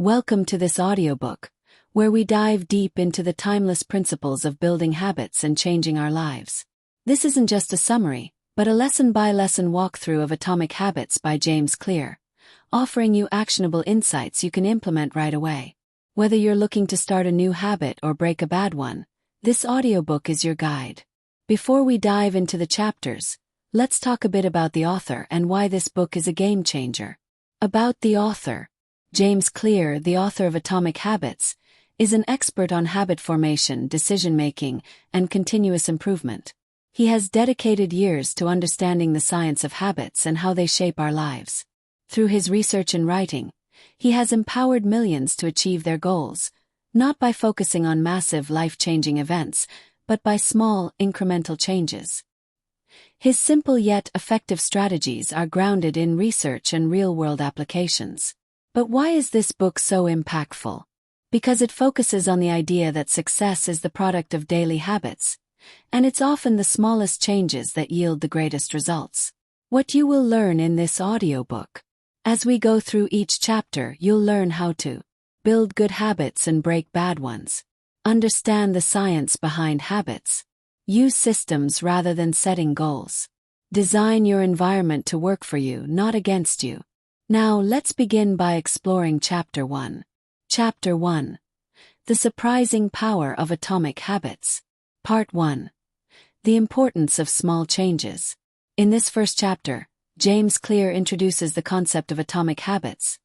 Welcome to this audiobook, where we dive deep into the timeless principles of building habits and changing our lives. This isn't just a summary, but a lesson-by-lesson walkthrough of Atomic Habits by James Clear, offering you actionable insights you can implement right away. Whether you're looking to start a new habit or break a bad one, this audiobook is your guide. Before we dive into the chapters, let's talk a bit about the author and why this book is a game changer. About the author. James Clear, the author of Atomic Habits, is an expert on habit formation, decision-making, and continuous improvement. He has dedicated years to understanding the science of habits and how they shape our lives. Through his research and writing, he has empowered millions to achieve their goals, not by focusing on massive life-changing events, but by small, incremental changes. His simple yet effective strategies are grounded in research and real-world applications. But why is this book so impactful? Because it focuses on the idea that success is the product of daily habits, and it's often the smallest changes that yield the greatest results. What you will learn in this audiobook. As we go through each chapter, you'll learn how to build good habits and break bad ones, understand the science behind habits, use systems rather than setting goals, design your environment to work for you, not against you. Now let's begin by exploring Chapter 1. Chapter 1. The Surprising Power of Atomic Habits. Part 1. The Importance of Small Changes. In this first chapter, James Clear introduces the concept of atomic habits.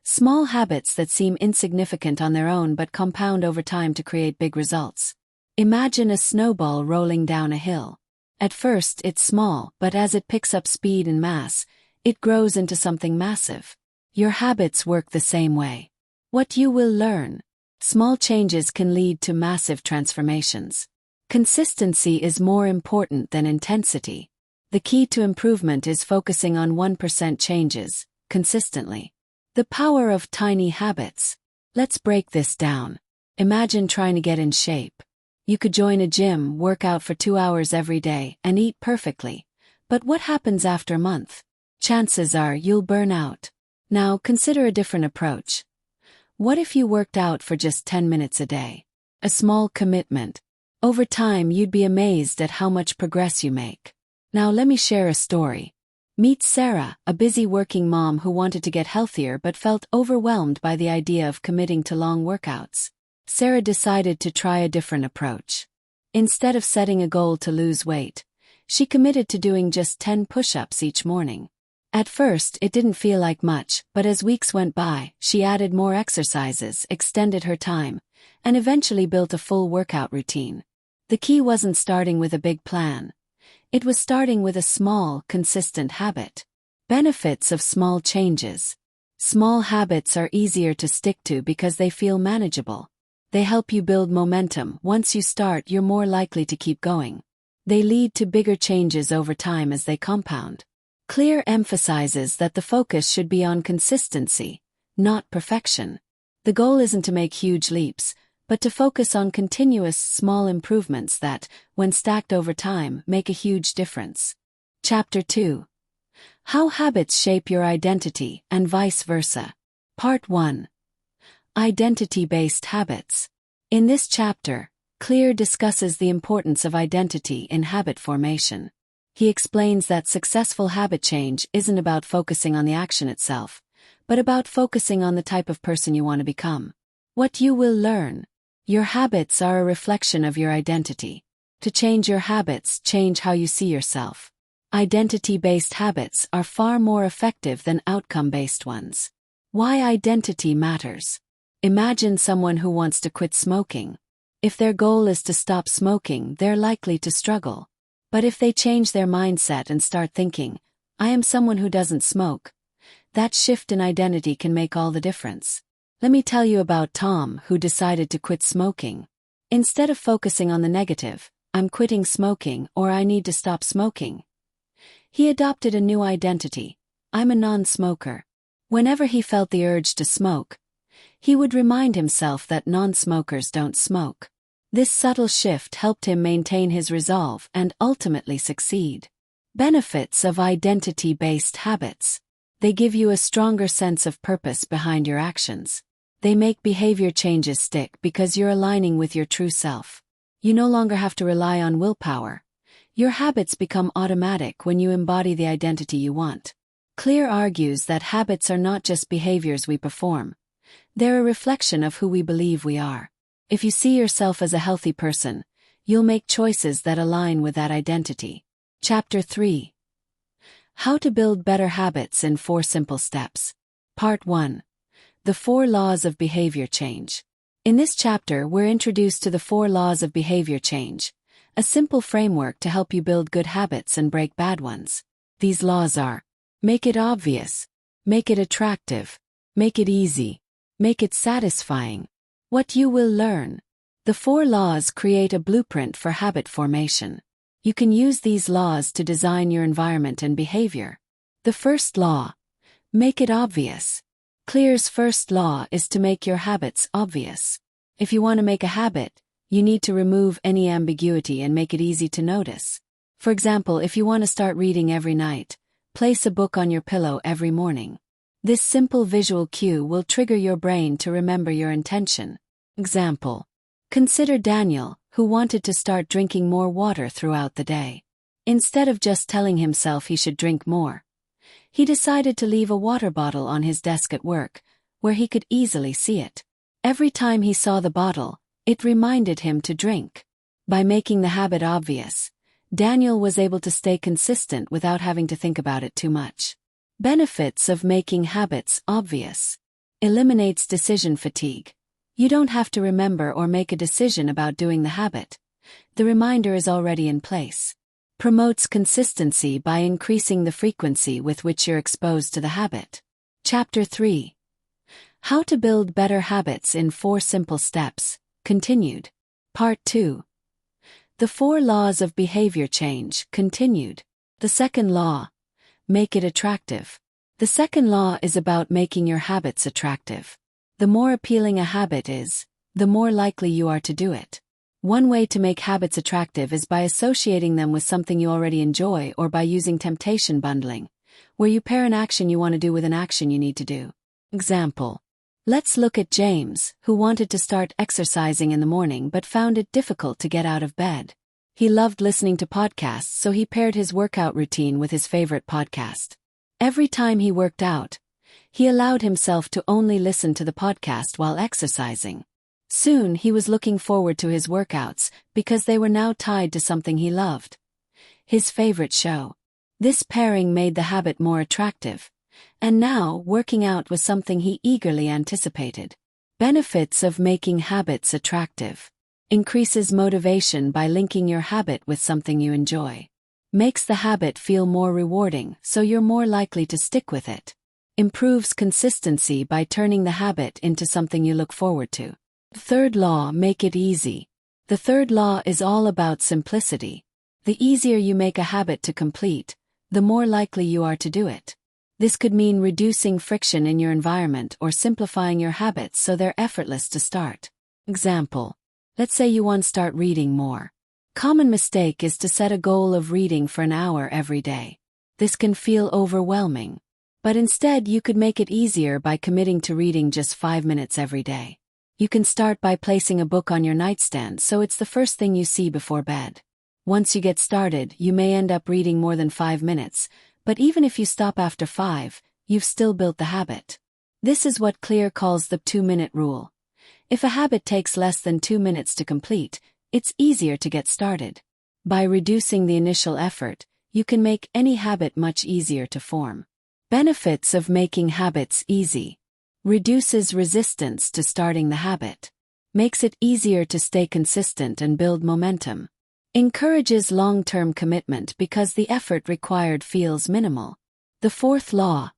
Small habits that seem insignificant on their own but compound over time to create big results. Imagine a snowball rolling down a hill. At first it's small, but as it picks up speed and mass, it grows into something massive. Your habits work the same way. What you will learn. Small changes can lead to massive transformations. Consistency is more important than intensity. The key to improvement is focusing on 1% changes, consistently. The power of tiny habits. Let's break this down. Imagine trying to get in shape. You could join a gym, work out for 2 hours every day, and eat perfectly. But what happens after a month? Chances are you'll burn out. Now consider a different approach. What if you worked out for just 10 minutes a day? A small commitment. Over time you'd be amazed at how much progress you make. Now let me share a story. Meet Sarah, a busy working mom who wanted to get healthier but felt overwhelmed by the idea of committing to long workouts. Sarah decided to try a different approach. Instead of setting a goal to lose weight, she committed to doing just 10 push-ups each morning. At first, it didn't feel like much, but as weeks went by, she added more exercises, extended her time, and eventually built a full workout routine. The key wasn't starting with a big plan. It was starting with a small, consistent habit. Benefits of small changes. Small habits are easier to stick to because they feel manageable. They help you build momentum. Once you start, you're more likely to keep going. They lead to bigger changes over time as they compound. Clear emphasizes that the focus should be on consistency, not perfection. The goal isn't to make huge leaps, but to focus on continuous small improvements that, when stacked over time, make a huge difference. Chapter 2. How Habits Shape Your Identity and Vice Versa. Part 1. Identity-Based Habits. In this chapter, Clear discusses the importance of identity in habit formation. He explains that successful habit change isn't about focusing on the action itself, but about focusing on the type of person you want to become. What you will learn. Your habits are a reflection of your identity. To change your habits, change how you see yourself. Identity-based habits are far more effective than outcome-based ones. Why identity matters. Imagine someone who wants to quit smoking. If their goal is to stop smoking, they're likely to struggle. But if they change their mindset and start thinking, I am someone who doesn't smoke, that shift in identity can make all the difference. Let me tell you about Tom, who decided to quit smoking. Instead of focusing on the negative, I'm quitting smoking or I need to stop smoking, he adopted a new identity. I'm a non-smoker. Whenever he felt the urge to smoke, he would remind himself that non-smokers don't smoke. This subtle shift helped him maintain his resolve and ultimately succeed. Benefits of identity-based habits. They give you a stronger sense of purpose behind your actions. They make behavior changes stick because you're aligning with your true self. You no longer have to rely on willpower. Your habits become automatic when you embody the identity you want. Clear argues that habits are not just behaviors we perform. They're a reflection of who we believe we are. If you see yourself as a healthy person, you'll make choices that align with that identity. Chapter 3. How to Build Better Habits in 4 Simple Steps. Part 1. The 4 Laws of Behavior Change. In this chapter, we're introduced to the 4 laws of behavior change, a simple framework to help you build good habits and break bad ones. These laws are: make it obvious, make it attractive, make it easy, make it satisfying. What you will learn. The 4 laws create a blueprint for habit formation. You can use these laws to design your environment and behavior. The first law: make it obvious. Clear's first law is to make your habits obvious. If you want to make a habit, you need to remove any ambiguity and make it easy to notice. For example, if you want to start reading every night, place a book on your pillow every morning. This simple visual cue will trigger your brain to remember your intention. Example. Consider Daniel, who wanted to start drinking more water throughout the day. Instead of just telling himself he should drink more, he decided to leave a water bottle on his desk at work, where he could easily see it. Every time he saw the bottle, it reminded him to drink. By making the habit obvious, Daniel was able to stay consistent without having to think about it too much. Benefits of making habits obvious. Eliminates decision fatigue. You don't have to remember or make a decision about doing the habit. The reminder is already in place. Promotes consistency by increasing the frequency with which you're exposed to the habit. Chapter 3. How to Build Better Habits in 4 Simple Steps. Continued. Part 2. The 4 Laws of Behavior Change. Continued. The second law. Make it attractive. The second law is about making your habits attractive. The more appealing a habit is, the more likely you are to do it. One way to make habits attractive is by associating them with something you already enjoy, or by using temptation bundling, where you pair an action you want to do with an action you need to do. Example. Let's look at James, who wanted to start exercising in the morning but found it difficult to get out of bed. He loved listening to podcasts, so he paired his workout routine with his favorite podcast. Every time he worked out, he allowed himself to only listen to the podcast while exercising. Soon he was looking forward to his workouts because they were now tied to something he loved. His favorite show. This pairing made the habit more attractive, and now working out was something he eagerly anticipated. Benefits of making habits attractive. Increases motivation by linking your habit with something you enjoy. Makes the habit feel more rewarding, so you're more likely to stick with it. Improves consistency by turning the habit into something you look forward to. Third law, make it easy. The third law is all about simplicity. The easier you make a habit to complete, the more likely you are to do it. This could mean reducing friction in your environment or simplifying your habits so they're effortless to start. Example. Let's say you want to start reading more. Common mistake is to set a goal of reading for an hour every day. This can feel overwhelming. But instead you could make it easier by committing to reading just 5 minutes every day. You can start by placing a book on your nightstand so it's the first thing you see before bed. Once you get started, you may end up reading more than 5 minutes, but even if you stop after 5, you've still built the habit. This is what Clear calls the 2-minute rule. If a habit takes less than 2 minutes to complete, it's easier to get started. By reducing the initial effort, you can make any habit much easier to form. Benefits of making habits easy. Reduces resistance to starting the habit. Makes it easier to stay consistent and build momentum. Encourages long-term commitment because the effort required feels minimal. The fourth law.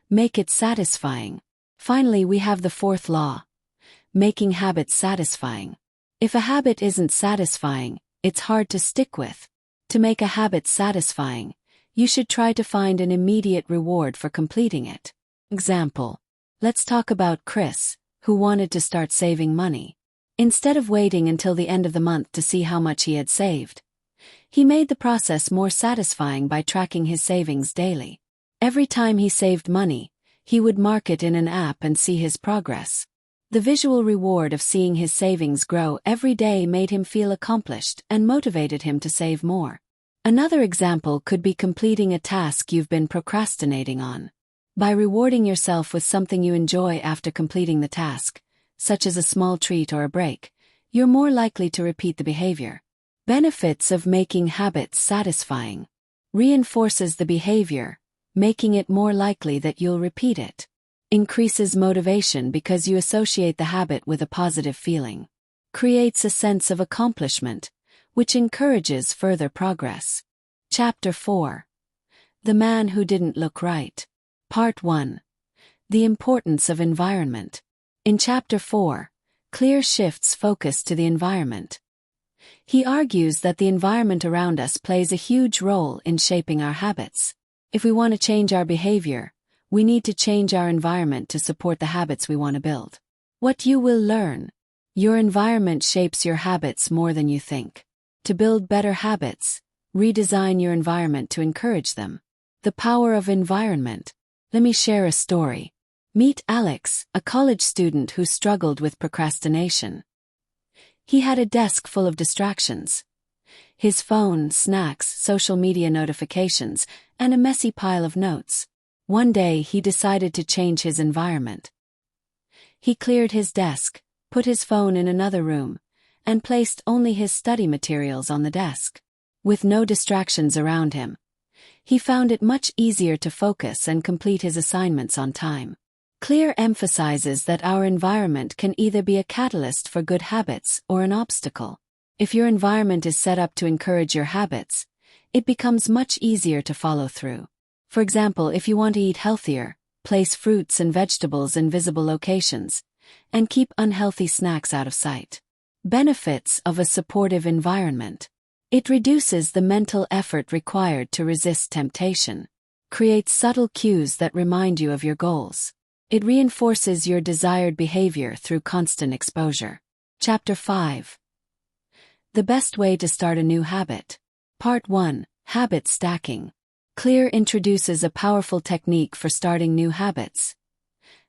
Make it satisfying. Finally, we have the fourth law. Making habits satisfying. If a habit isn't satisfying, it's hard to stick with. To make a habit satisfying, you should try to find an immediate reward for completing it. Example. Let's talk about Chris, who wanted to start saving money. Instead of waiting until the end of the month to see how much he had saved, he made the process more satisfying by tracking his savings daily. Every time he saved money, he would mark it in an app and see his progress. The visual reward of seeing his savings grow every day made him feel accomplished and motivated him to save more. Another example could be completing a task you've been procrastinating on. By rewarding yourself with something you enjoy after completing the task, such as a small treat or a break, you're more likely to repeat the behavior. Benefits of making habits satisfying. Reinforces the behavior, making it more likely that you'll repeat it. Increases motivation because you associate the habit with a positive feeling. Creates a sense of accomplishment, which encourages further progress. Chapter 4. The Man Who Didn't Look Right. Part 1. The Importance of Environment. In Chapter 4, Clear shifts focus to the environment. He argues that the environment around us plays a huge role in shaping our habits. If we want to change our behavior, we need to change our environment to support the habits we want to build. What you will learn. Your environment shapes your habits more than you think. To build better habits, redesign your environment to encourage them. The power of environment. Let me share a story. Meet Alex, a college student who struggled with procrastination. He had a desk full of distractions. His phone, snacks, social media notifications, and a messy pile of notes. One day he decided to change his environment. He cleared his desk, put his phone in another room, and placed only his study materials on the desk. With no distractions around him, he found it much easier to focus and complete his assignments on time. Clear emphasizes that our environment can either be a catalyst for good habits or an obstacle. If your environment is set up to encourage your habits, it becomes much easier to follow through. For example, if you want to eat healthier, place fruits and vegetables in visible locations, and keep unhealthy snacks out of sight. Benefits of a supportive environment. It reduces the mental effort required to resist temptation. Creates subtle cues that remind you of your goals. It reinforces your desired behavior through constant exposure. Chapter 5. The Best Way to Start a New Habit. Part 1. Habit Stacking. Clear introduces a powerful technique for starting new habits.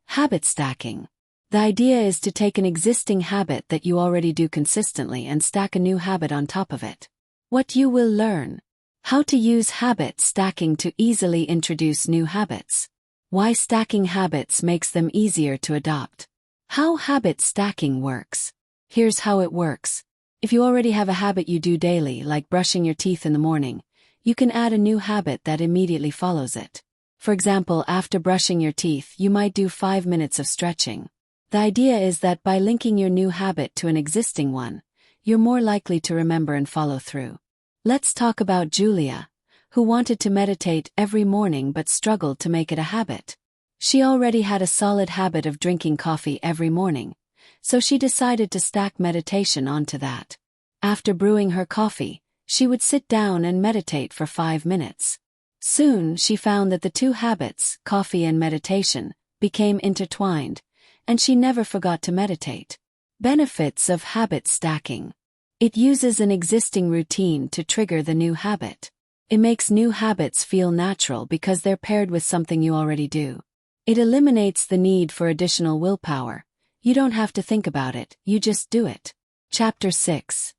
Habit stacking. The idea is to take an existing habit that you already do consistently and stack a new habit on top of it. What you will learn. How to use habit stacking to easily introduce new habits. Why stacking habits makes them easier to adopt. How habit stacking works. Here's how it works. If you already have a habit you do daily, like brushing your teeth in the morning, you can add a new habit that immediately follows it. For example, after brushing your teeth, you might do 5 minutes of stretching. The idea is that by linking your new habit to an existing one, you're more likely to remember and follow through. Let's talk about Julia, who wanted to meditate every morning but struggled to make it a habit. She already had a solid habit of drinking coffee every morning, so she decided to stack meditation onto that. After brewing her coffee, she would sit down and meditate for 5 minutes. Soon she found that the two habits, coffee and meditation, became intertwined, and she never forgot to meditate. Benefits of habit stacking. It uses an existing routine to trigger the new habit. It makes new habits feel natural because they're paired with something you already do. It eliminates the need for additional willpower. You don't have to think about it, you just do it. Chapter 6.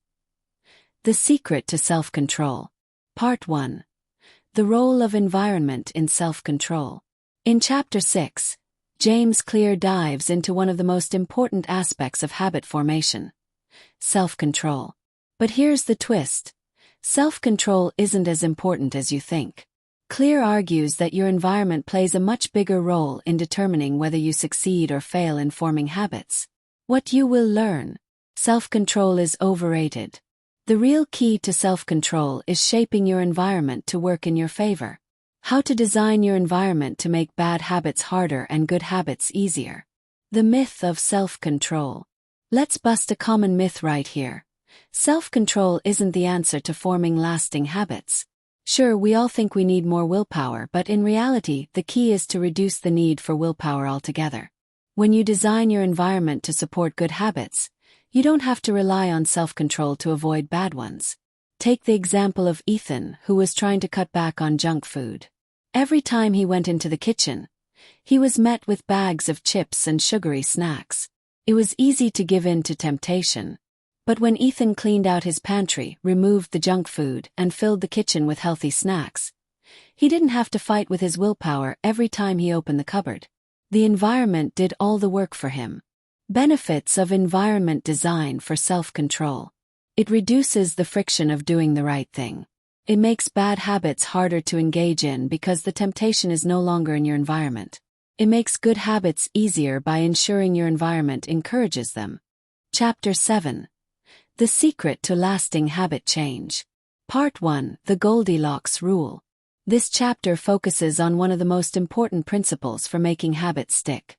The Secret to Self-Control. Part 1. The Role of Environment in Self-Control. In Chapter 6, James Clear dives into one of the most important aspects of habit formation: self-control. But here's the twist. Self-control isn't as important as you think. Clear argues that your environment plays a much bigger role in determining whether you succeed or fail in forming habits. What you will learn. Self-control is overrated. The real key to self-control is shaping your environment to work in your favor. How to design your environment to make bad habits harder and good habits easier. The myth of self-control. Let's bust a common myth right here. Self-control isn't the answer to forming lasting habits. Sure, we all think we need more willpower, but in reality, the key is to reduce the need for willpower altogether. When you design your environment to support good habits, you don't have to rely on self-control to avoid bad ones. Take the example of Ethan, who was trying to cut back on junk food. Every time he went into the kitchen, he was met with bags of chips and sugary snacks. It was easy to give in to temptation. But when Ethan cleaned out his pantry, removed the junk food, and filled the kitchen with healthy snacks, he didn't have to fight with his willpower every time he opened the cupboard. The environment did all the work for him. Benefits of environment design for self-control. It reduces the friction of doing the right thing. It makes bad habits harder to engage in because the temptation is no longer in your environment. It makes good habits easier by ensuring your environment encourages them. Chapter 7. The Secret to Lasting Habit Change. Part 1. The Goldilocks Rule. This chapter focuses on one of the most important principles for making habits stick: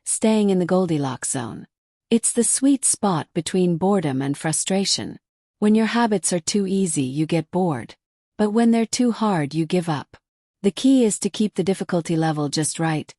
staying in the Goldilocks zone. It's the sweet spot between boredom and frustration. When your habits are too easy, you get bored. But when they're too hard, you give up. The key is to keep the difficulty level just right,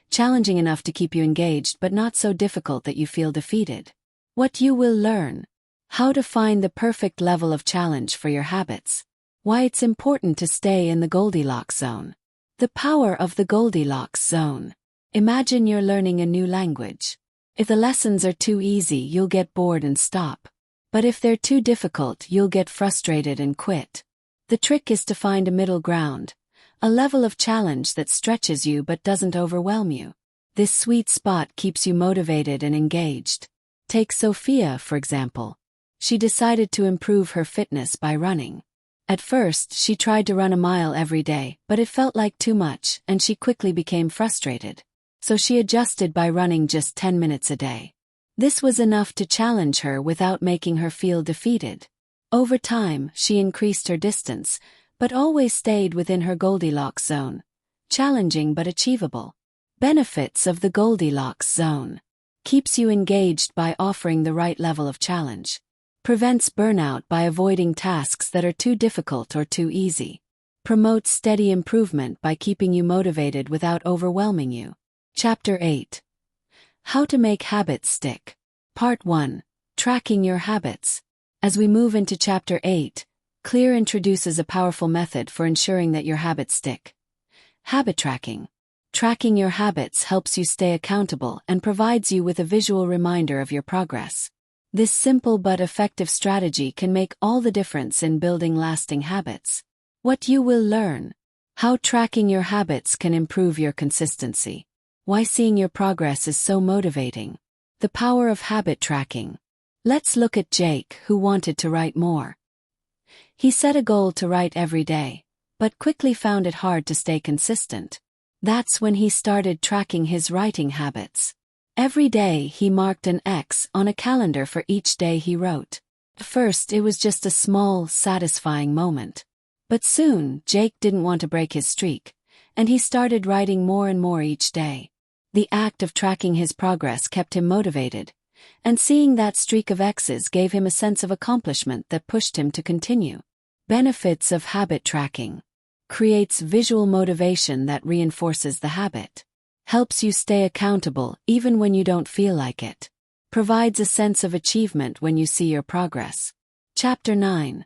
challenging enough to keep you engaged but not so difficult that you feel defeated. What you will learn: how to find the perfect level of challenge for your habits, why it's important to stay in the Goldilocks zone. The power of the Goldilocks zone. Imagine you're learning a new language. If the lessons are too easy, you'll get bored and stop. But if they're too difficult, you'll get frustrated and quit. The trick is to find a middle ground, a level of challenge that stretches you but doesn't overwhelm you. This sweet spot keeps you motivated and engaged. Take Sophia, for example. She decided to improve her fitness by running. At first, she tried to run a mile every day, but it felt like too much, and she quickly became frustrated. So she adjusted by running just 10 minutes a day. This was enough to challenge her without making her feel defeated. Over time, she increased her distance, but always stayed within her Goldilocks zone. Challenging but achievable. Benefits of the Goldilocks zone. Keeps you engaged by offering the right level of challenge. Prevents burnout by avoiding tasks that are too difficult or too easy. Promotes steady improvement by keeping you motivated without overwhelming you. Chapter 8. How to Make Habits Stick. Part 1. Tracking Your Habits. As we move into Chapter 8, Clear introduces a powerful method for ensuring that your habits stick. Habit tracking. Tracking your habits helps you stay accountable and provides you with a visual reminder of your progress. This simple but effective strategy can make all the difference in building lasting habits. What you will learn: how tracking your habits can improve your consistency. Why seeing your progress is so motivating. The power of habit tracking. Let's look at Jake, who wanted to write more. He set a goal to write every day, but quickly found it hard to stay consistent. That's when he started tracking his writing habits. Every day he marked an X on a calendar for each day he wrote. At first it was just a small, satisfying moment. But soon, Jake didn't want to break his streak, and he started writing more and more each day. The act of tracking his progress kept him motivated, and seeing that streak of X's gave him a sense of accomplishment that pushed him to continue. Benefits of habit tracking. Creates visual motivation that reinforces the habit. Helps you stay accountable even when you don't feel like it. Provides a sense of achievement when you see your progress. Chapter 9.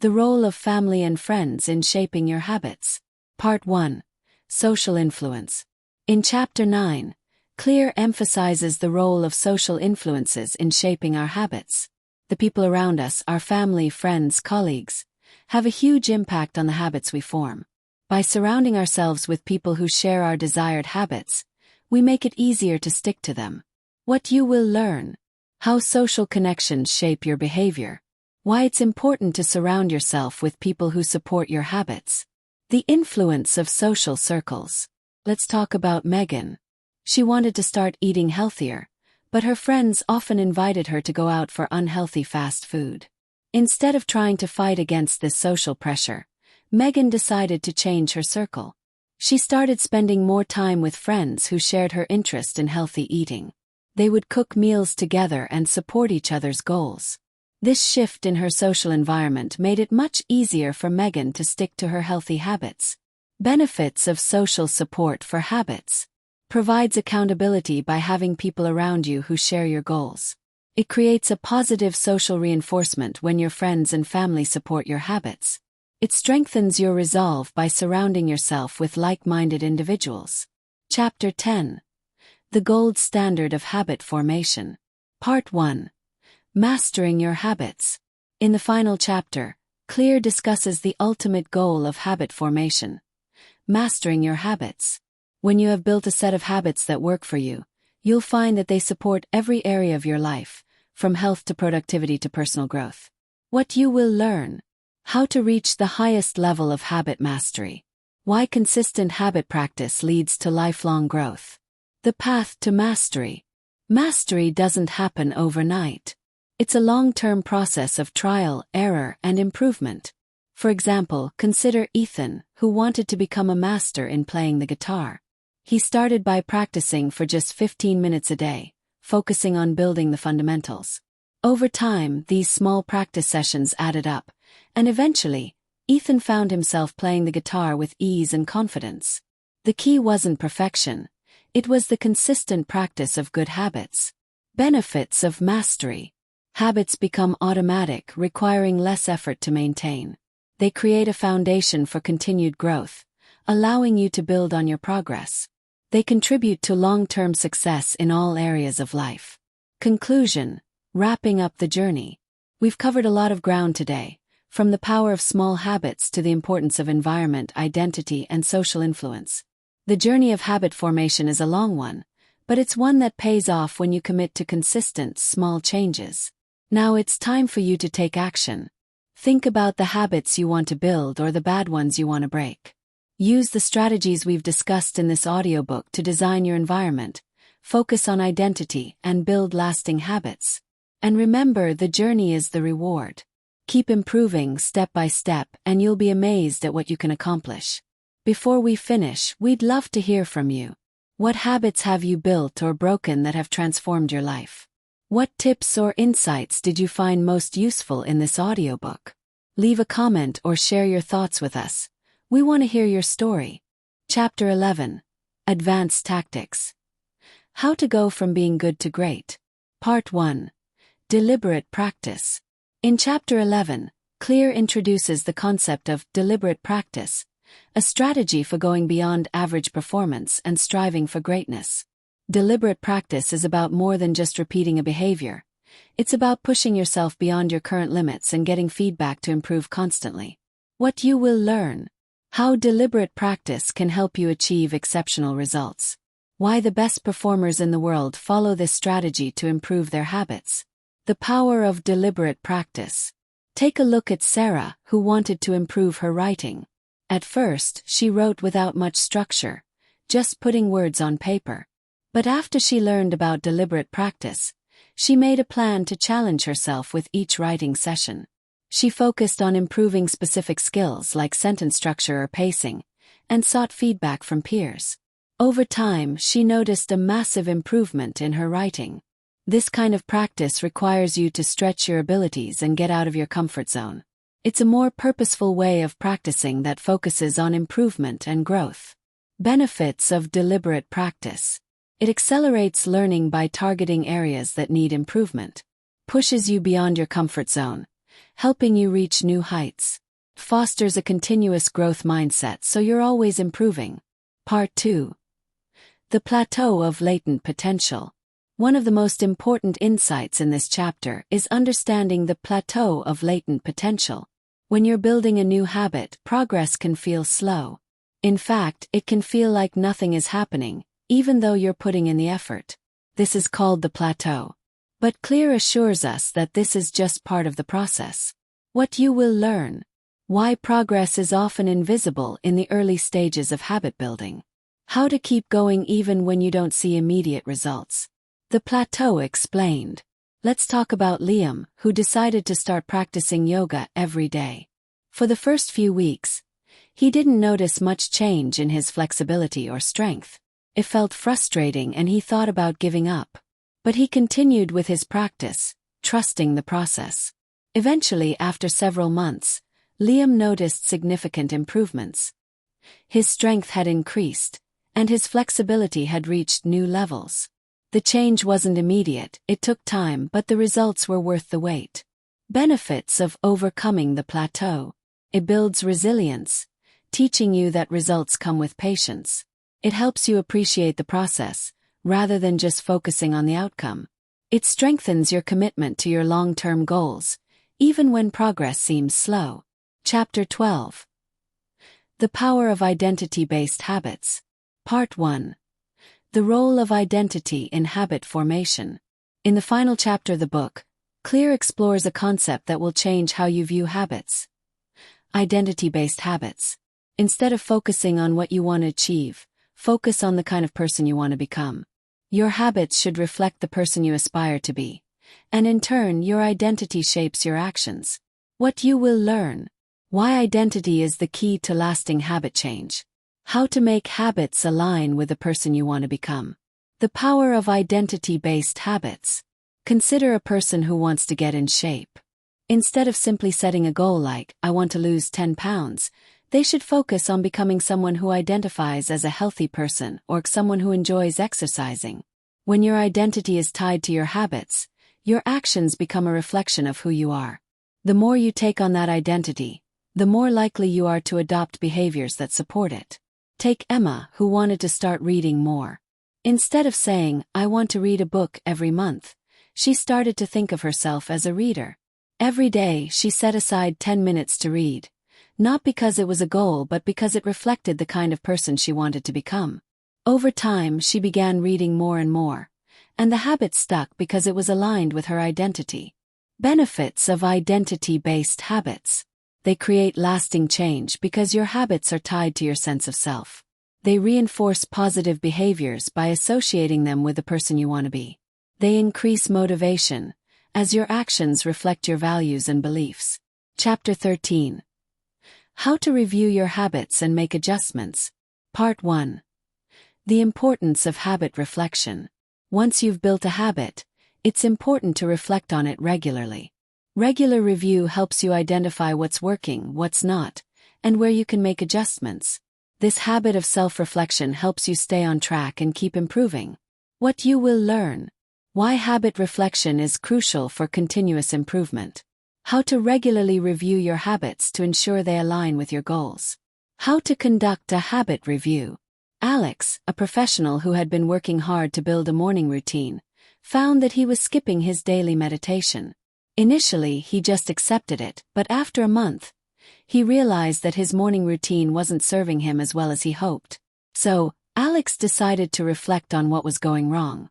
The Role of Family and Friends in Shaping Your Habits. Part 1. Social Influence. In Chapter 9, Clear emphasizes the role of social influences in shaping our habits. The people around us, our family, friends, colleagues, have a huge impact on the habits we form. By surrounding ourselves with people who share our desired habits, we make it easier to stick to them. What you will learn: how social connections shape your behavior. Why it's important to surround yourself with people who support your habits. The influence of social circles. Let's talk about Megan. She wanted to start eating healthier, but her friends often invited her to go out for unhealthy fast food. Instead of trying to fight against this social pressure, Megan decided to change her circle. She started spending more time with friends who shared her interest in healthy eating. They would cook meals together and support each other's goals. This shift in her social environment made it much easier for Megan to stick to her healthy habits. Benefits of social support for habits. Provides accountability by having people around you who share your goals. It creates a positive social reinforcement when your friends and family support your habits. It strengthens your resolve by surrounding yourself with like-minded individuals. Chapter 10. The gold standard of habit formation. Part 1. Mastering your habits. In the final chapter, Clear discusses the ultimate goal of habit formation: mastering your habits. When you have built a set of habits that work for you, you'll find that they support every area of your life, from health to productivity to personal growth. What you will learn: how to reach the highest level of habit mastery, why consistent habit practice leads to lifelong growth, the path to mastery. Mastery doesn't happen overnight. It's a long-term process of trial, error, and improvement. For example, consider Ethan, who wanted to become a master in playing the guitar. He started by practicing for just 15 minutes a day, focusing on building the fundamentals. Over time, these small practice sessions added up, and eventually, Ethan found himself playing the guitar with ease and confidence. The key wasn't perfection. It was the consistent practice of good habits. Benefits of mastery. Habits become automatic, requiring less effort to maintain. They create a foundation for continued growth, allowing you to build on your progress. They contribute to long-term success in all areas of life. Conclusion. Wrapping up the journey. We've covered a lot of ground today, from the power of small habits to the importance of environment, identity, and social influence. The journey of habit formation is a long one, but it's one that pays off when you commit to consistent, small changes. Now it's time for you to take action. Think about the habits you want to build or the bad ones you want to break. Use the strategies we've discussed in this audiobook to design your environment, focus on identity, and build lasting habits. And remember, the journey is the reward. Keep improving step by step, and you'll be amazed at what you can accomplish. Before we finish, we'd love to hear from you. What habits have you built or broken that have transformed your life? What tips or insights did you find most useful in this audiobook? Leave a comment or share your thoughts with us. We want to hear your story. Chapter 11. Advanced Tactics. How to go from being good to great. Part 1. Deliberate Practice. In Chapter 11, Clear introduces the concept of deliberate practice, a strategy for going beyond average performance and striving for greatness. Deliberate practice is about more than just repeating a behavior. It's about pushing yourself beyond your current limits and getting feedback to improve constantly. What you will learn: how deliberate practice can help you achieve exceptional results, why the best performers in the world follow this strategy to improve their habits, the power of deliberate practice. Take a look at Sarah, who wanted to improve her writing. At first, she wrote without much structure, just putting words on paper. But after she learned about deliberate practice, she made a plan to challenge herself with each writing session. She focused on improving specific skills like sentence structure or pacing, and sought feedback from peers. Over time, she noticed a massive improvement in her writing. This kind of practice requires you to stretch your abilities and get out of your comfort zone. It's a more purposeful way of practicing that focuses on improvement and growth. Benefits of deliberate practice. It accelerates learning by targeting areas that need improvement, pushes you beyond your comfort zone, helping you reach new heights, fosters a continuous growth mindset so you're always improving. Part 2. The Plateau of Latent Potential. One of the most important insights in this chapter is understanding the plateau of latent potential. When you're building a new habit, progress can feel slow. In fact, it can feel like nothing is happening, even though you're putting in the effort. This is called the plateau. But Clear assures us that this is just part of the process. What you will learn: why progress is often invisible in the early stages of habit building, how to keep going even when you don't see immediate results. The plateau explained. Let's talk about Liam, who decided to start practicing yoga every day. For the first few weeks, he didn't notice much change in his flexibility or strength. It felt frustrating and he thought about giving up. But he continued with his practice, trusting the process. Eventually, after several months, Liam noticed significant improvements. His strength had increased, and his flexibility had reached new levels. The change wasn't immediate, it took time, but the results were worth the wait. Benefits of overcoming the plateau. It builds resilience, teaching you that results come with patience. It helps you appreciate the process, rather than just focusing on the outcome. It strengthens your commitment to your long-term goals, even when progress seems slow. Chapter 12. The Power of Identity-Based Habits. Part 1. The Role of Identity in Habit Formation. In the final chapter of the book, Clear explores a concept that will change how you view habits. Identity-based habits. Instead of focusing on what you want to achieve, focus on the kind of person you want to become. Your habits should reflect the person you aspire to be, and in turn, your identity shapes your actions. What you will learn. Why identity is the key to lasting habit change. How to make habits align with the person you want to become. The power of identity-based habits. Consider a person who wants to get in shape. Instead of simply setting a goal like, I want to lose 10 pounds, they should focus on becoming someone who identifies as a healthy person or someone who enjoys exercising. When your identity is tied to your habits, your actions become a reflection of who you are. The more you take on that identity, the more likely you are to adopt behaviors that support it. Take Emma, who wanted to start reading more. Instead of saying, I want to read a book every month, she started to think of herself as a reader. Every day, she set aside 10 minutes to read, not because it was a goal but because it reflected the kind of person she wanted to become. Over time, she began reading more and more, and the habit stuck because it was aligned with her identity. Benefits of identity-based habits. They create lasting change because your habits are tied to your sense of self. They reinforce positive behaviors by associating them with the person you want to be. They increase motivation, as your actions reflect your values and beliefs. Chapter 13. How to review your habits and make adjustments. Part 1. The importance of habit reflection. Once you've built a habit, it's important to reflect on it regularly. Regular review helps you identify what's working, what's not, and where you can make adjustments. This habit of self-reflection helps you stay on track and keep improving. What you will learn. Why habit reflection is crucial for continuous improvement. How to regularly review your habits to ensure they align with your goals. How to conduct a habit review. Alex, a professional who had been working hard to build a morning routine, found that he was skipping his daily meditation. Initially, he just accepted it, but after a month, he realized that his morning routine wasn't serving him as well as he hoped. So, Alex decided to reflect on what was going wrong.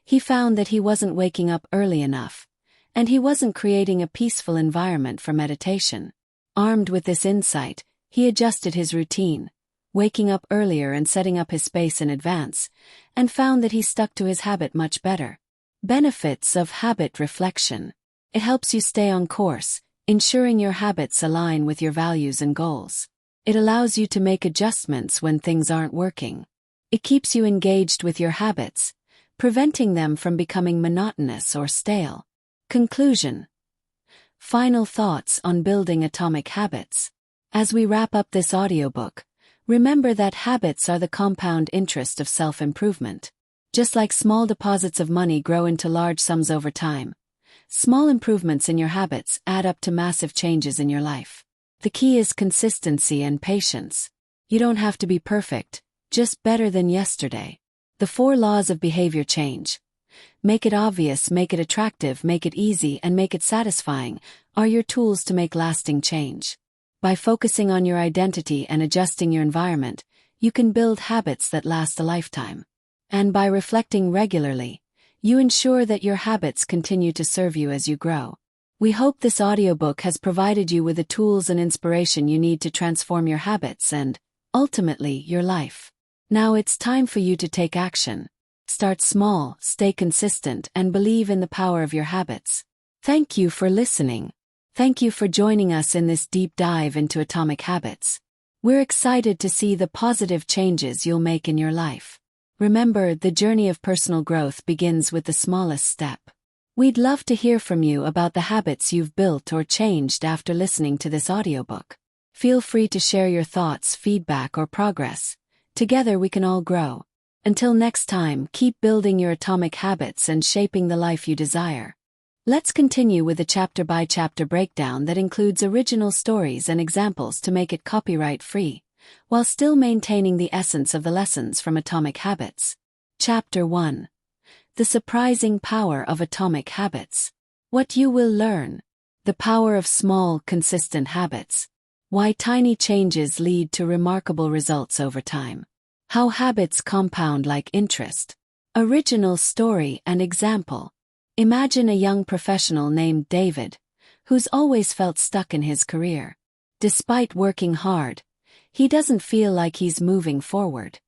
He found that he wasn't waking up early enough, and he wasn't creating a peaceful environment for meditation. Armed with this insight, he adjusted his routine, waking up earlier and setting up his space in advance, and found that he stuck to his habit much better. Benefits of habit reflection. It helps you stay on course, ensuring your habits align with your values and goals. It allows you to make adjustments when things aren't working. It keeps you engaged with your habits, preventing them from becoming monotonous or stale. Conclusion. Final thoughts on building atomic habits. As we wrap up this audiobook, remember that habits are the compound interest of self-improvement. Just like small deposits of money grow into large sums over time, small improvements in your habits add up to massive changes in your life. The key is consistency and patience. You don't have to be perfect, just better than yesterday. The 4 laws of behavior change. Make it obvious, make it attractive, make it easy, and make it satisfying are your tools to make lasting change. By focusing on your identity and adjusting your environment, you can build habits that last a lifetime. And by reflecting regularly, you ensure that your habits continue to serve you as you grow. We hope this audiobook has provided you with the tools and inspiration you need to transform your habits and, ultimately, your life. Now it's time for you to take action. Start small, stay consistent, and believe in the power of your habits. Thank you for listening. Thank you for joining us in this deep dive into atomic habits. We're excited to see the positive changes you'll make in your life. Remember, the journey of personal growth begins with the smallest step. We'd love to hear from you about the habits you've built or changed after listening to this audiobook. Feel free to share your thoughts, feedback, or progress. Together we can all grow. Until next time, keep building your atomic habits and shaping the life you desire. Let's continue with a chapter-by-chapter breakdown that includes original stories and examples to make it copyright-free, while still maintaining the essence of the lessons from Atomic Habits. Chapter 1. The Surprising Power of Atomic Habits. What you will learn. The power of small, consistent habits. Why tiny changes lead to remarkable results over time. How habits compound like interest. Original story and example. Imagine a young professional named David, who's always felt stuck in his career. Despite working hard, he doesn't feel like he's moving forward.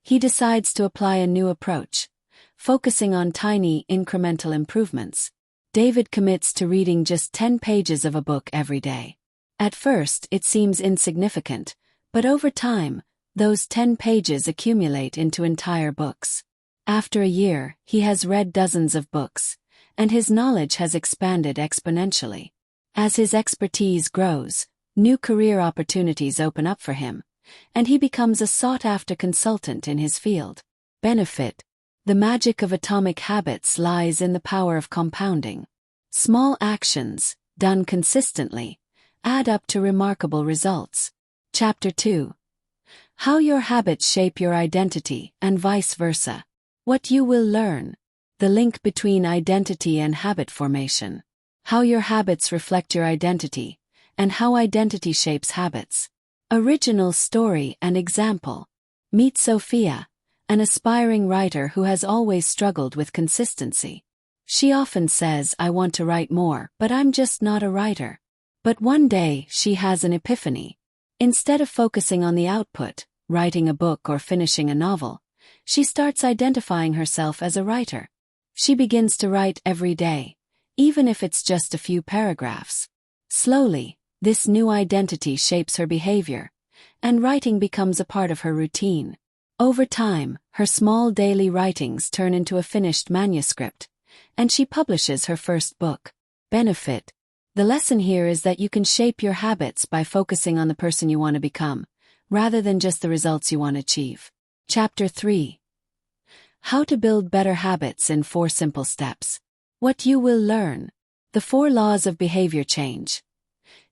He decides to apply a new approach, focusing on tiny, incremental improvements. David commits to reading just 10 pages of a book every day. At first, it seems insignificant, but over time, those 10 pages accumulate into entire books. After a year, he has read dozens of books, and his knowledge has expanded exponentially. As his expertise grows, new career opportunities open up for him, and he becomes a sought-after consultant in his field. Benefit. The magic of atomic habits lies in the power of compounding. Small actions, done consistently, add up to remarkable results. Chapter 2. How your habits shape your identity and vice versa. What you will learn. The link between identity and habit formation. How your habits reflect your identity, and how identity shapes habits. Original story and example. Meet Sophia, an aspiring writer who has always struggled with consistency. She often says, "I want to write more, but I'm just not a writer." But one day, she has an epiphany. Instead of focusing on the output, writing a book or finishing a novel, she starts identifying herself as a writer. She begins to write every day, even if it's just a few paragraphs. Slowly, this new identity shapes her behavior, and writing becomes a part of her routine. Over time, her small daily writings turn into a finished manuscript, and she publishes her first book. Benefit. The lesson here is that you can shape your habits by focusing on the person you want to become, rather than just the results you want to achieve. Chapter 3. How to build better habits in 4 simple steps. What you will learn. The 4 laws of behavior change.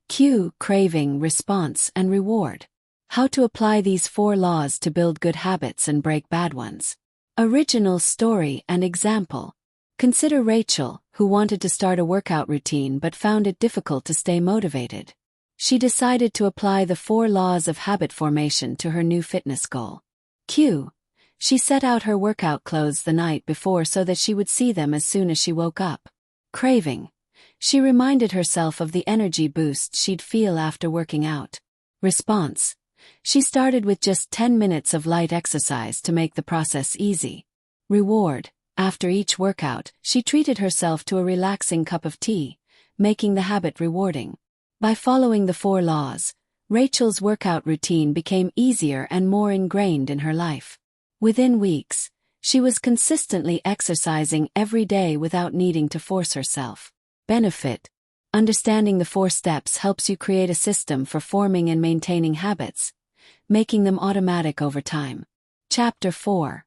Cue, craving, response, and reward. How to apply these 4 laws to build good habits and break bad ones. Original story and example. Consider Rachel, who wanted to start a workout routine but found it difficult to stay motivated. She decided to apply the 4 laws of habit formation to her new fitness goal. Cue. She set out her workout clothes the night before so that she would see them as soon as she woke up. Craving. She reminded herself of the energy boost she'd feel after working out. Response. She started with just 10 minutes of light exercise to make the process easy. Reward. After each workout, she treated herself to a relaxing cup of tea, making the habit rewarding. By following the 4 laws, Rachel's workout routine became easier and more ingrained in her life. Within weeks, she was consistently exercising every day without needing to force herself. Benefit. Understanding the 4 steps helps you create a system for forming and maintaining habits, making them automatic over time. Chapter 4.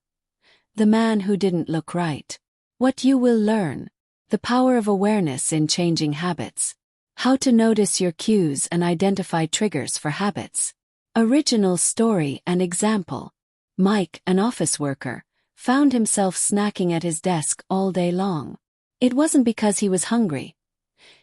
The Man Who Didn't Look Right. What you will learn. The power of awareness in changing habits. How to notice your cues and identify triggers for habits. Original story and example. Mike, an office worker, found himself snacking at his desk all day long. It wasn't because he was hungry.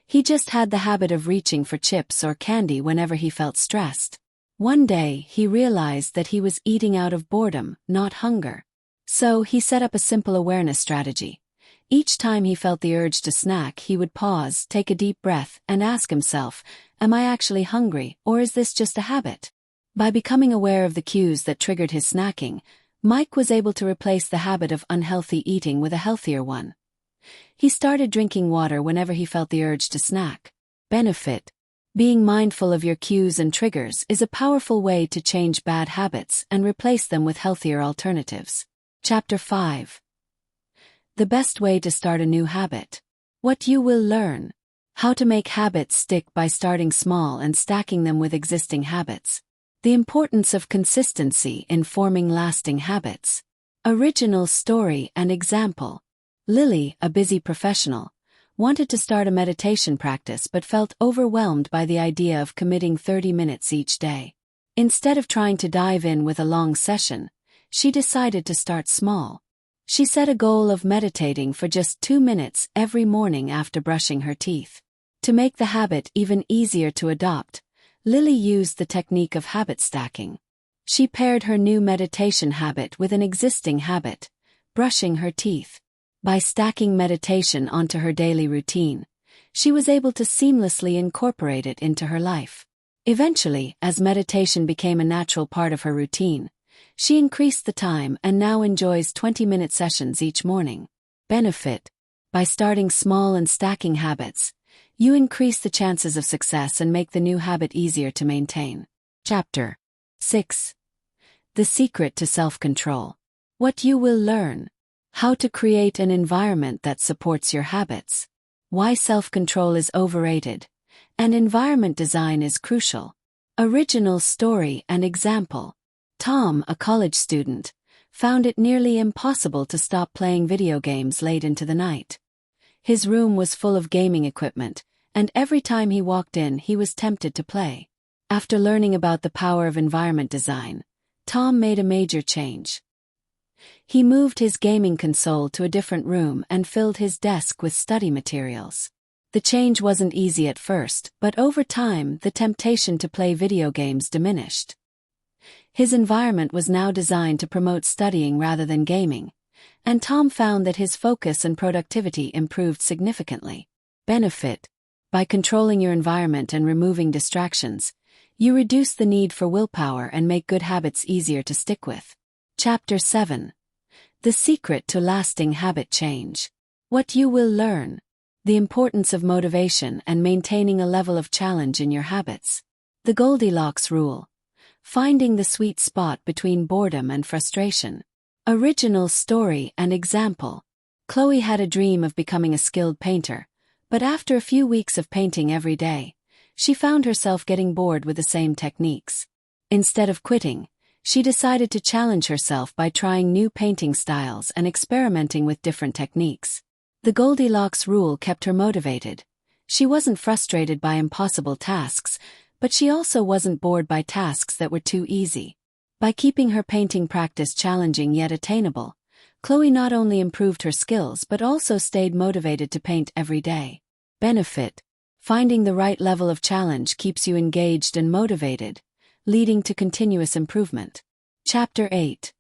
He just had the habit of reaching for chips or candy whenever he felt stressed. One day, he realized that he was eating out of boredom, not hunger. So he set up a simple awareness strategy. Each time he felt the urge to snack, he would pause, take a deep breath, and ask himself, "Am I actually hungry, or is this just a habit?" By becoming aware of the cues that triggered his snacking, Mike was able to replace the habit of unhealthy eating with a healthier one. He started drinking water whenever he felt the urge to snack. Benefit. Being mindful of your cues and triggers is a powerful way to change bad habits and replace them with healthier alternatives. Chapter 5. The best way to start a new habit. What you will learn. How to make habits stick by starting small and stacking them with existing habits. The importance of consistency in forming lasting habits. Original story and example. Lily, a busy professional, wanted to start a meditation practice but felt overwhelmed by the idea of committing 30 minutes each day. Instead of trying to dive in with a long session, she decided to start small. She set a goal of meditating for just 2 minutes every morning after brushing her teeth. To make the habit even easier to adopt, Lily used the technique of habit stacking. She paired her new meditation habit with an existing habit, brushing her teeth. By stacking meditation onto her daily routine, she was able to seamlessly incorporate it into her life. Eventually, as meditation became a natural part of her routine, she increased the time and now enjoys 20-minute sessions each morning. Benefit: by starting small and stacking habits, you increase the chances of success and make the new habit easier to maintain. Chapter 6. The Secret to Self-Control. What you will learn. How to create an environment that supports your habits. Why self-control is overrated, and environment design is crucial. Original story and example. Tom, a college student, found it nearly impossible to stop playing video games late into the night. His room was full of gaming equipment, and every time he walked in he was tempted to play. After learning about the power of environment design, Tom made a major change. He moved his gaming console to a different room and filled his desk with study materials. The change wasn't easy at first, but over time the temptation to play video games diminished. His environment was now designed to promote studying rather than gaming, and Tom found that his focus and productivity improved significantly. Benefit: by controlling your environment and removing distractions, you reduce the need for willpower and make good habits easier to stick with. Chapter 7. The Secret to Lasting Habit Change. What you will learn. The importance of motivation and maintaining a level of challenge in your habits. The Goldilocks Rule. Finding the sweet spot between boredom and frustration. Original story and example. Chloe had a dream of becoming a skilled painter, but after a few weeks of painting every day, she found herself getting bored with the same techniques. Instead of quitting, she decided to challenge herself by trying new painting styles and experimenting with different techniques. The Goldilocks rule kept her motivated. She wasn't frustrated by impossible tasks, but she also wasn't bored by tasks that were too easy. By keeping her painting practice challenging yet attainable, Chloe not only improved her skills but also stayed motivated to paint every day. Benefit: finding the right level of challenge keeps you engaged and motivated, leading to continuous improvement. Chapter 8.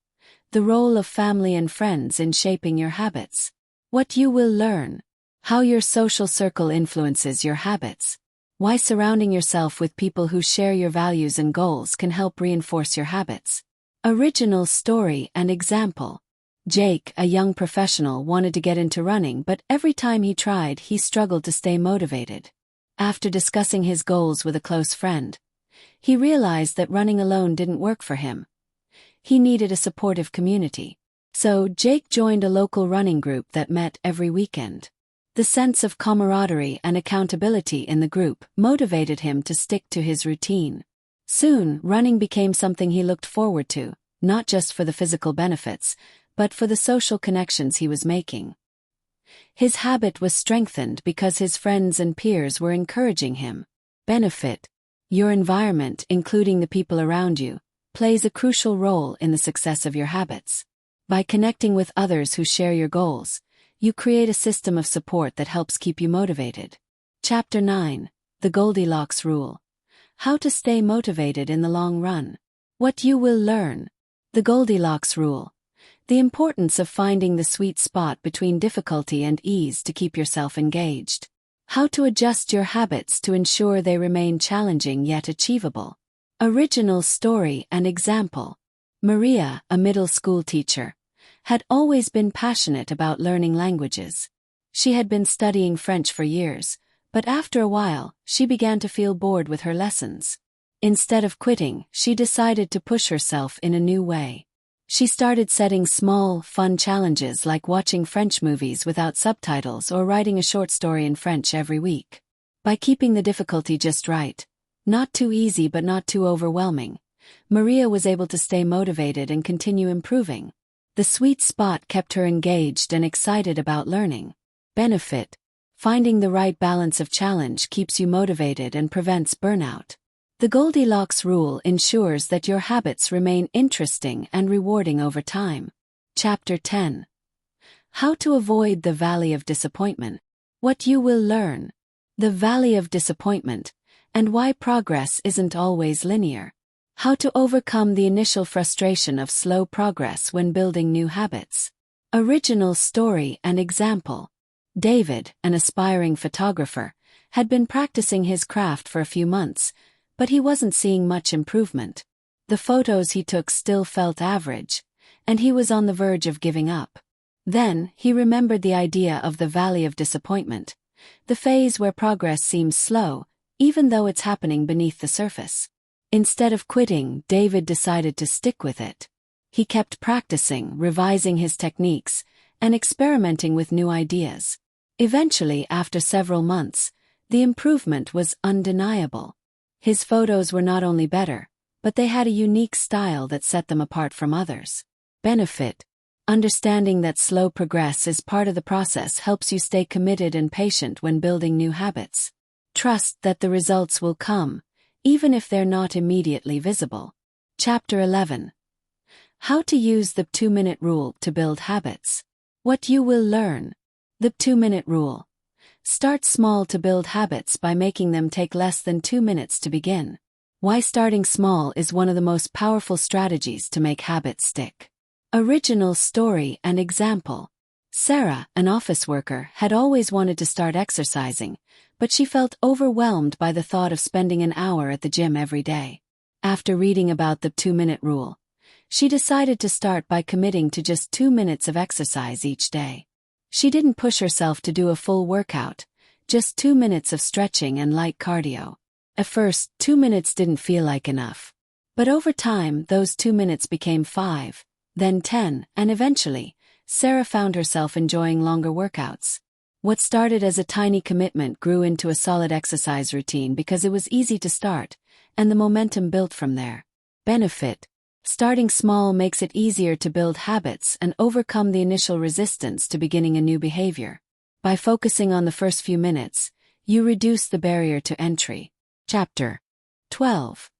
The Role of Family and Friends in Shaping Your Habits. What you will learn. How your social circle influences your habits. Why surrounding yourself with people who share your values and goals can help reinforce your habits. Original story and example. Jake, a young professional, wanted to get into running, but every time he tried, he struggled to stay motivated. After discussing his goals with a close friend, he realized that running alone didn't work for him. He needed a supportive community. So Jake joined a local running group that met every weekend. The sense of camaraderie and accountability in the group motivated him to stick to his routine. Soon, running became something he looked forward to, not just for the physical benefits, but for the social connections he was making. His habit was strengthened because his friends and peers were encouraging him. Benefit: your environment, including the people around you, plays a crucial role in the success of your habits. By connecting with others who share your goals, you create a system of support that helps keep you motivated. Chapter 9. The Goldilocks Rule. How to stay motivated in the long run. What you will learn. The Goldilocks Rule. The importance of finding the sweet spot between difficulty and ease to keep yourself engaged. How to adjust your habits to ensure they remain challenging yet achievable. Original story and example. Maria, a middle school teacher, had always been passionate about learning languages. She had been studying French for years, but after a while, she began to feel bored with her lessons. Instead of quitting, she decided to push herself in a new way. She started setting small, fun challenges like watching French movies without subtitles or writing a short story in French every week. By keeping the difficulty just right, not too easy but not too overwhelming, Maria was able to stay motivated and continue improving. The sweet spot kept her engaged and excited about learning. Benefit: finding the right balance of challenge keeps you motivated and prevents burnout. The Goldilocks rule ensures that your habits remain interesting and rewarding over time. Chapter 10. How to avoid the valley of disappointment. What you will learn. The valley of disappointment, and why progress isn't always linear. How to overcome the initial frustration of slow progress when building new habits. Original story and example. David, an aspiring photographer, had been practicing his craft for a few months, but he wasn't seeing much improvement. The photos he took still felt average, and he was on the verge of giving up. Then, he remembered the idea of the valley of disappointment, the phase where progress seems slow, even though it's happening beneath the surface. Instead of quitting, David decided to stick with it. He kept practicing, revising his techniques, and experimenting with new ideas. Eventually, after several months, the improvement was undeniable. His photos were not only better, but they had a unique style that set them apart from others. Benefit. Understanding that slow progress is part of the process helps you stay committed and patient when building new habits. Trust that the results will come, even if they're not immediately visible. Chapter 11. How to use the 2-minute rule to build habits. What you will learn. The 2-minute rule. Start small to build habits by making them take less than 2 minutes to begin. Why starting small is one of the most powerful strategies to make habits stick. Original story and example. Sarah, an office worker, had always wanted to start exercising, but she felt overwhelmed by the thought of spending an hour at the gym every day. After reading about the 2-minute rule, she decided to start by committing to just 2 minutes of exercise each day. She didn't push herself to do a full workout, just 2 minutes of stretching and light cardio. At first, 2 minutes didn't feel like enough. But over time, those 2 minutes became 5, then 10, and eventually, Sarah found herself enjoying longer workouts. What started as a tiny commitment grew into a solid exercise routine because it was easy to start, and the momentum built from there. Benefit. Starting small makes it easier to build habits and overcome the initial resistance to beginning a new behavior. By focusing on the first few minutes, you reduce the barrier to entry. Chapter 12.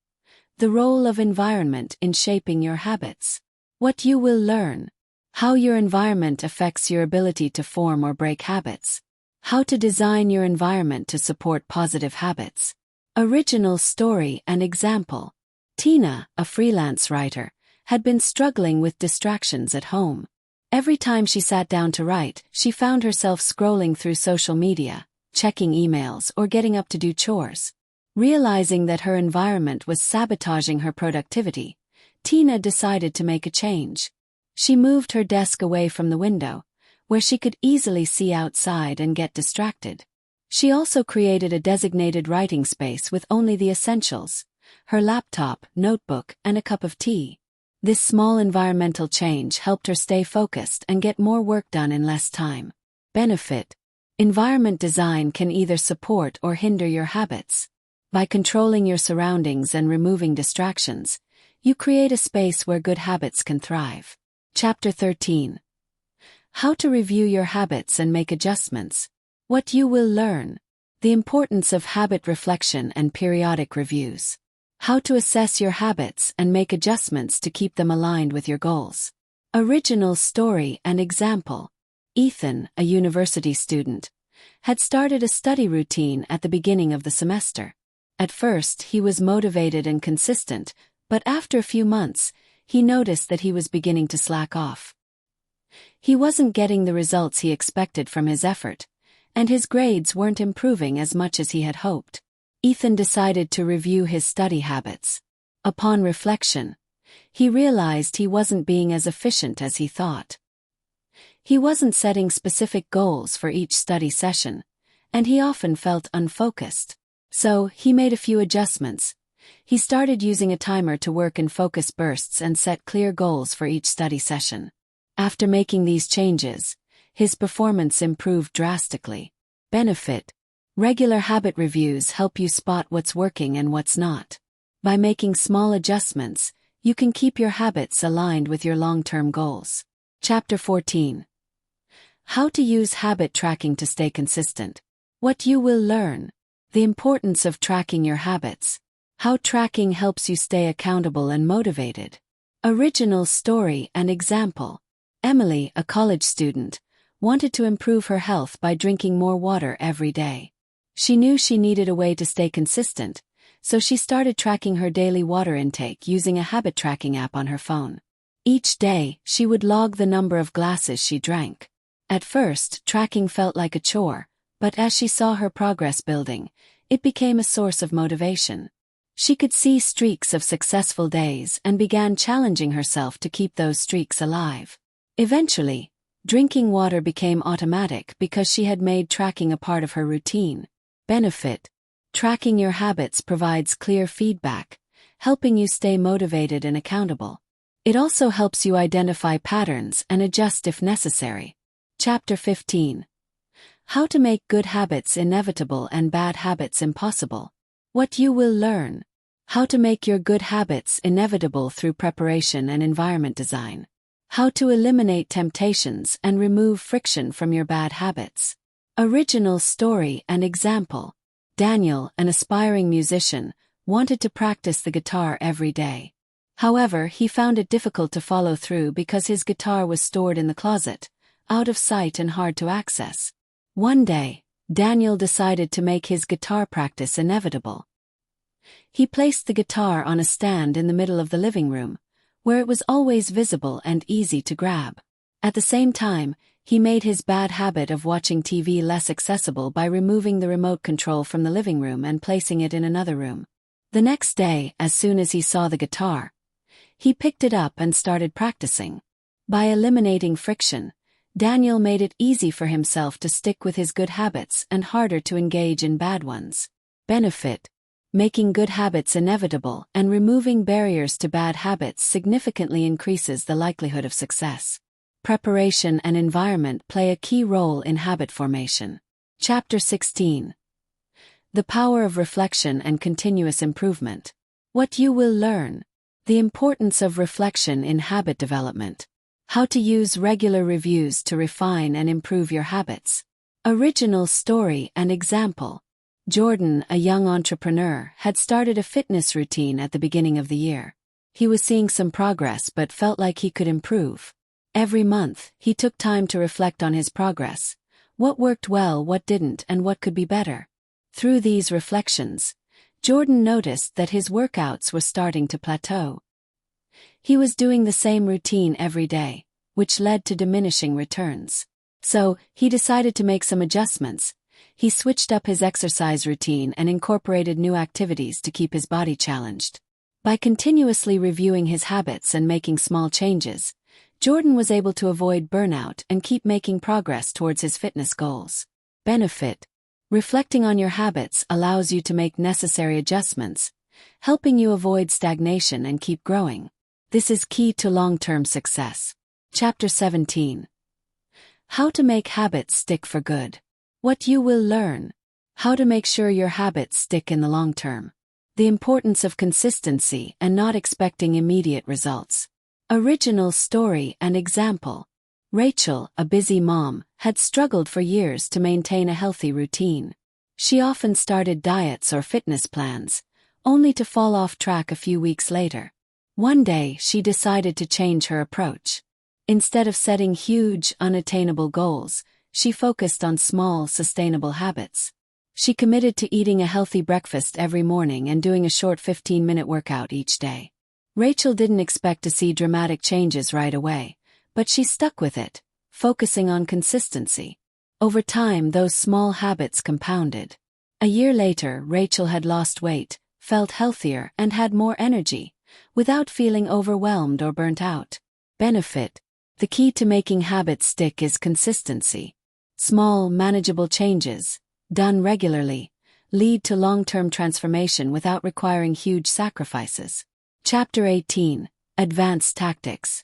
The role of environment in shaping your habits. What you will learn. How your environment affects your ability to form or break habits. How to design your environment to support positive habits. Original story and example. Tina, a freelance writer, had been struggling with distractions at home. Every time she sat down to write, she found herself scrolling through social media, checking emails, or getting up to do chores. Realizing that her environment was sabotaging her productivity, Tina decided to make a change. She moved her desk away from the window, where she could easily see outside and get distracted. She also created a designated writing space with only the essentials: her laptop, notebook, and a cup of tea. This small environmental change helped her stay focused and get more work done in less time. Benefit. Environment design can either support or hinder your habits. By controlling your surroundings and removing distractions, you create a space where good habits can thrive. Chapter 13. How to review your habits and make adjustments. What you will learn. The importance of habit reflection and periodic reviews. How to assess your habits and make adjustments to keep them aligned with your goals. Original story and example. Ethan, a university student, had started a study routine at the beginning of the semester. At first, he was motivated and consistent, but after a few months, he noticed that he was beginning to slack off. He wasn't getting the results he expected from his effort, and his grades weren't improving as much as he had hoped. Ethan decided to review his study habits. Upon reflection, he realized he wasn't being as efficient as he thought. He wasn't setting specific goals for each study session, and he often felt unfocused. So, he made a few adjustments. He started using a timer to work in focus bursts and set clear goals for each study session. After making these changes, his performance improved drastically. Benefit. Regular habit reviews help you spot what's working and what's not. By making small adjustments, you can keep your habits aligned with your long-term goals. Chapter 14. How to use habit tracking to stay consistent. What you will learn. The importance of tracking your habits. How tracking helps you stay accountable and motivated. Original story and example. Emily, a college student, wanted to improve her health by drinking more water every day. She knew she needed a way to stay consistent, so she started tracking her daily water intake using a habit tracking app on her phone. Each day, she would log the number of glasses she drank. At first, tracking felt like a chore, but as she saw her progress building, it became a source of motivation. She could see streaks of successful days and began challenging herself to keep those streaks alive. Eventually, drinking water became automatic because she had made tracking a part of her routine. Benefit: tracking your habits provides clear feedback, helping you stay motivated and accountable. It also helps you identify patterns and adjust if necessary. Chapter 15. How to make good habits inevitable and bad habits impossible. What you will learn. How to make your good habits inevitable through preparation and environment design. How to eliminate temptations and remove friction from your bad habits. Original story and example. Daniel, an aspiring musician, wanted to practice the guitar every day. However, he found it difficult to follow through because his guitar was stored in the closet, out of sight and hard to access. One day, Daniel decided to make his guitar practice inevitable. He placed the guitar on a stand in the middle of the living room, where it was always visible and easy to grab. At the same time, he made his bad habit of watching TV less accessible by removing the remote control from the living room and placing it in another room. The next day, as soon as he saw the guitar, he picked it up and started practicing. By eliminating friction, Daniel made it easy for himself to stick with his good habits and harder to engage in bad ones. Benefit: making good habits inevitable and removing barriers to bad habits significantly increases the likelihood of success. Preparation and environment play a key role in habit formation. Chapter 16. The power of reflection and continuous improvement. What you will learn. The importance of reflection in habit development. How to use regular reviews to refine and improve your habits. Original story and example. Jordan, a young entrepreneur, had started a fitness routine at the beginning of the year. He was seeing some progress but felt like he could improve. Every month, he took time to reflect on his progress. What worked well, what didn't, and what could be better. Through these reflections, Jordan noticed that his workouts were starting to plateau. He was doing the same routine every day, which led to diminishing returns. So, he decided to make some adjustments. He switched up his exercise routine and incorporated new activities to keep his body challenged. By continuously reviewing his habits and making small changes, Jordan was able to avoid burnout and keep making progress towards his fitness goals. Benefit: reflecting on your habits allows you to make necessary adjustments, helping you avoid stagnation and keep growing. This is key to long-term success. Chapter 17. How to make habits stick for good. What you will learn. How to make sure your habits stick in the long term. The importance of consistency and not expecting immediate results. Original story and example. Rachel, a busy mom, had struggled for years to maintain a healthy routine. She often started diets or fitness plans, only to fall off track a few weeks later. One day, she decided to change her approach. Instead of setting huge, unattainable goals, she focused on small, sustainable habits. She committed to eating a healthy breakfast every morning and doing a short 15-minute workout each day. Rachel didn't expect to see dramatic changes right away, but she stuck with it, focusing on consistency. Over time, those small habits compounded. A year later, Rachel had lost weight, felt healthier, and had more energy, without feeling overwhelmed or burnt out. Benefit: the key to making habits stick is consistency. Small, manageable changes, done regularly, lead to long-term transformation without requiring huge sacrifices. Chapter 18. Advanced Tactics.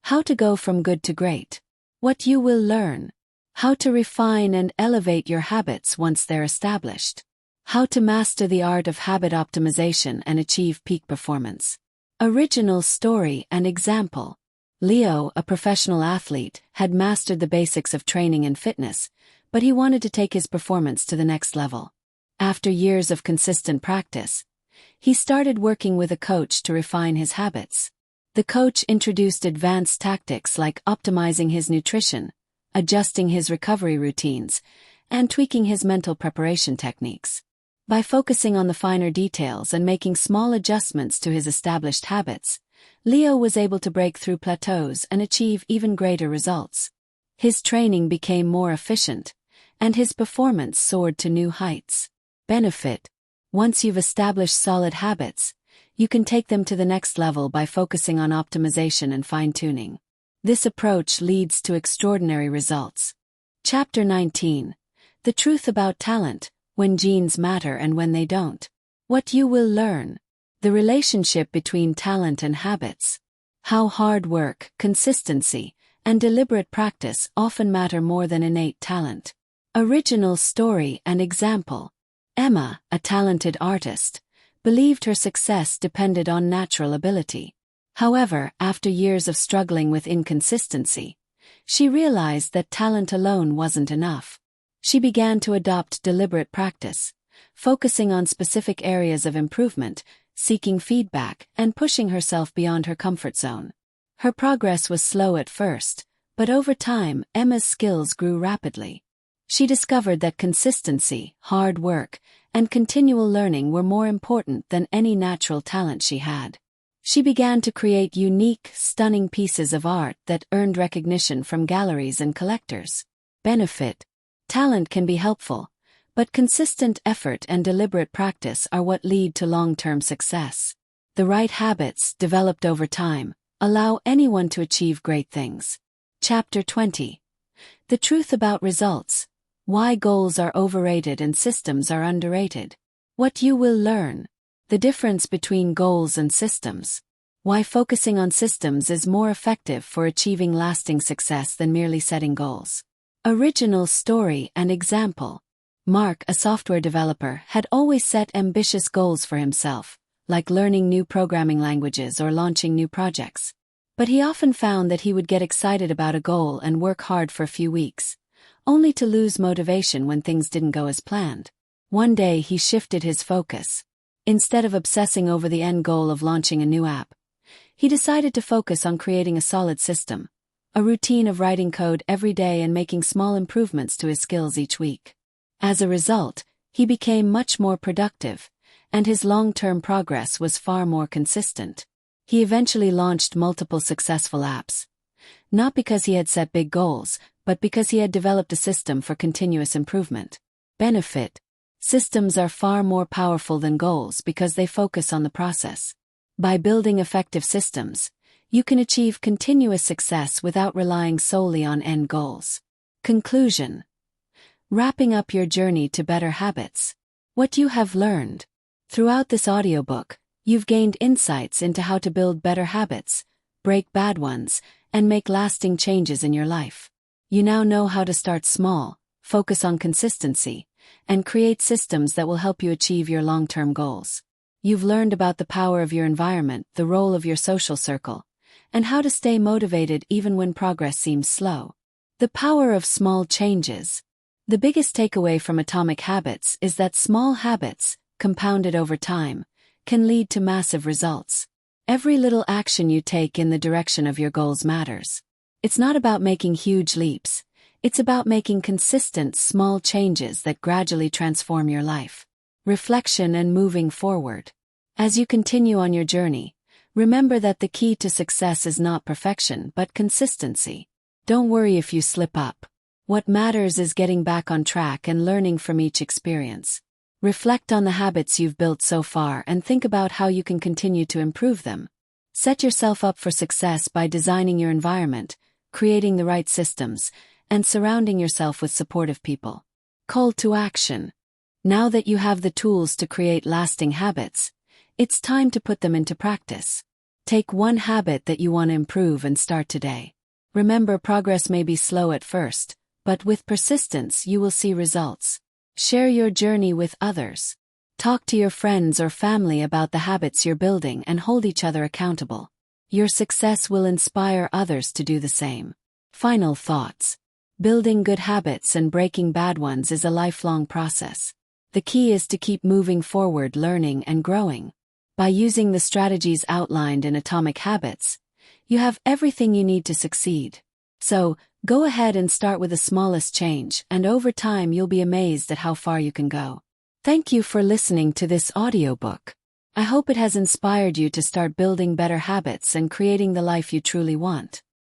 How to go from good to great. What you will learn. How to refine and elevate your habits once they're established. How to master the art of habit optimization and achieve peak performance. Original story and example. Leo, a professional athlete, had mastered the basics of training and fitness, but he wanted to take his performance to the next level. After years of consistent practice, he started working with a coach to refine his habits. The coach introduced advanced tactics like optimizing his nutrition, adjusting his recovery routines, and tweaking his mental preparation techniques. By focusing on the finer details and making small adjustments to his established habits, Leo was able to break through plateaus and achieve even greater results. His training became more efficient, and his performance soared to new heights. Benefit: once you've established solid habits, you can take them to the next level by focusing on optimization and fine-tuning. This approach leads to extraordinary results. Chapter 19. The Truth About Talent, When Genes Matter and When They Don't. What you will learn. The relationship between talent and habits. How hard work, consistency, and deliberate practice often matter more than innate talent. Original story and example. Emma, a talented artist, believed her success depended on natural ability. However, after years of struggling with inconsistency, she realized that talent alone wasn't enough. She began to adopt deliberate practice, focusing on specific areas of improvement, seeking feedback, and pushing herself beyond her comfort zone. Her progress was slow at first, but over time, Emma's skills grew rapidly. She discovered that consistency, hard work, and continual learning were more important than any natural talent she had. She began to create unique, stunning pieces of art that earned recognition from galleries and collectors. Benefit: talent can be helpful, but consistent effort and deliberate practice are what lead to long-term success. The right habits, developed over time, allow anyone to achieve great things. Chapter 20. The Truth About Results. Why Goals Are Overrated and Systems Are Underrated. What you will learn. The difference between goals and systems. Why focusing on systems is more effective for achieving lasting success than merely setting goals. Original story and example. Mark, a software developer, had always set ambitious goals for himself, like learning new programming languages or launching new projects. But he often found that he would get excited about a goal and work hard for a few weeks, only to lose motivation when things didn't go as planned. One day he shifted his focus. Instead of obsessing over the end goal of launching a new app, he decided to focus on creating a solid system, a routine of writing code every day and making small improvements to his skills each week. As a result, he became much more productive, and his long-term progress was far more consistent. He eventually launched multiple successful apps, not because he had set big goals, but because he had developed a system for continuous improvement. Benefit: systems are far more powerful than goals because they focus on the process. By building effective systems, you can achieve continuous success without relying solely on end goals. Conclusion. Wrapping up your journey to better habits. What you have learned. Throughout this audiobook, you've gained insights into how to build better habits, break bad ones, and make lasting changes in your life. You now know how to start small, focus on consistency, and create systems that will help you achieve your long-term goals. You've learned about the power of your environment, the role of your social circle, and how to stay motivated even when progress seems slow. The power of small changes. The biggest takeaway from Atomic Habits is that small habits, compounded over time, can lead to massive results. Every little action you take in the direction of your goals matters. It's not about making huge leaps. It's about making consistent, small changes that gradually transform your life. Reflection and moving forward. As you continue on your journey, remember that the key to success is not perfection but consistency. Don't worry if you slip up. What matters is getting back on track and learning from each experience. Reflect on the habits you've built so far and think about how you can continue to improve them. Set yourself up for success by designing your environment, creating the right systems, and surrounding yourself with supportive people. Call to action. Now that you have the tools to create lasting habits, it's time to put them into practice. Take one habit that you want to improve and start today. Remember, progress may be slow at first, but with persistence you will see results. Share your journey with others. Talk to your friends or family about the habits you're building and hold each other accountable. Your success will inspire others to do the same. Final thoughts. Building good habits and breaking bad ones is a lifelong process. The key is to keep moving forward, learning and growing. By using the strategies outlined in Atomic Habits, you have everything you need to succeed. So, Go ahead and start with the smallest change, and over time you'll be amazed at how far you can go. Thank you for listening to this audiobook. I hope it has inspired you to start building better habits and creating the life you truly want.